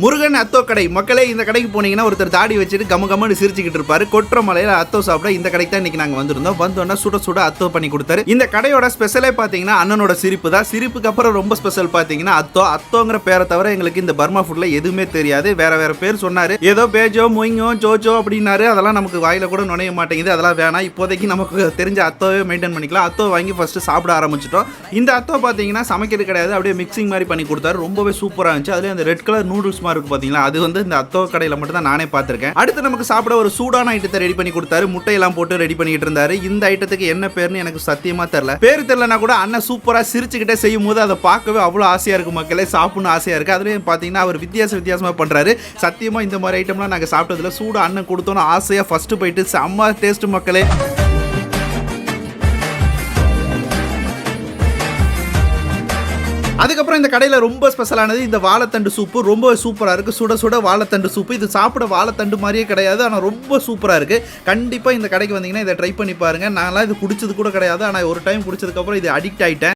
முருகன் அத்தோ கடை. மக்களே, இந்த கடைக்கு போனீங்கன்னா ஒருத்தர் தாடி வச்சுட்டு கம்மன்னு சிரிச்சுக்கிட்டு இருப்பாரு. கொற்ற மலையில அத்தோ சாப்பிட இந்த கடைக்கு தான் இன்னைக்கு நாங்க வந்திருந்தோம். வந்தோன்னா சுட சுட அத்தோ பண்ணி கொடுத்தாரு. இந்த கடையோட ஸ்பெஷலே பாத்தீங்கன்னா அண்ணனோட சிரிப்பு தான். சிரிப்புக்கு அப்புறம் ரொம்ப ஸ்பெஷல் பாத்தீங்கன்னா அத்தோங்கிற பேரை தவிர எங்களுக்கு இந்த பர்மா ஃபுட்ல எதுவுமே தெரியாது. வேற பேர் சொன்னாரு. ஏதோ பேஜோ மொய்ங்கோ ஜோஜோ அப்படின்னாரு. அதெல்லாம் நமக்கு வாயில கூட நுழைய மாட்டேங்குது. அதெல்லாம் வேணாம். இப்போதைக்கு நமக்கு தெரிஞ்ச அத்தோவே மெயின்டைன் பண்ணிக்கலாம். அத்தோ வாங்கி ஃபர்ஸ்ட் சாப்பிட ஆரம்பிச்சிட்டோம். இந்த அத்தோ பாத்தீங்கன்னா சமைக்கிறது கிடையாது, அப்படியே மிக்சிங் மாதிரி பண்ணி கொடுத்தாரு. ரொம்பவே சூப்பரா இருந்துச்சு. அதுல அந்த ரெட் கலர் நூடுல்ஸ் மாதிரி இருக்கு பாத்தீங்களா, அது வந்து இந்த அத்தோ கடையில மட்டும் தான் நானே பார்த்திருக்கேன். அடுத்து நமக்கு சாப்பிட ஒரு சூடான ஐட்டத்தை ரெடி பண்ணி கொடுத்தாரு. முட்டையெல்லாம் போட்டு ரெடி பண்ணிட்டு இருந்தாரு. இந்த ஐட்டத்துக்கு என்ன பேர்னு எனக்கு சத்தியமா தெரியல. பேர் தெரியலனா கூட அண்ணன் சூப்பரா சிரிச்சுக்கிட்டே செய்யும் போது அதை பார்க்கவே அவ்வளவு ஆசையா இருக்கு. மக்களே, சாப்பிடணும் ஆசையா இருக்கு. அதுலயும் பாத்தீங்கன்னா அவர் வித்தியாசமா பண்றாரு. சத்தியமா இந்த மாதிரி ஐட்டம்லாம் நாங்க சாப்பிட்டதுல சூடு அண்ணன் கொடுத்தோன்னு ஆசையா ஃபர்ஸ்ட் போயிட்டு செம்ம டேஸ்ட் மக்களே. அதுக்கப்புறம் இந்த கடையில் ரொம்ப ஸ்பெஷலானது இந்த வாழைத்தண்டு சூப்பு. ரொம்ப சூப்பராக இருக்குது. சுட சுட வாழைத்தண்டு சூப்பு. இது சாப்பிட வாழைத்தண்டு மாதிரியே கிடையாது, ஆனால் ரொம்ப சூப்பராக இருக்குது. கண்டிப்பாக இந்த கடைக்கு வந்தீங்கன்னா இதை ட்ரை பண்ணி பாருங்கள். நான்லாம் இது குடிச்சது கூட கிடையாது, ஆனால் ஒரு டைம் குடிச்சதுக்கப்புறம் இது அடிக்ட் ஆகிட்டேன்.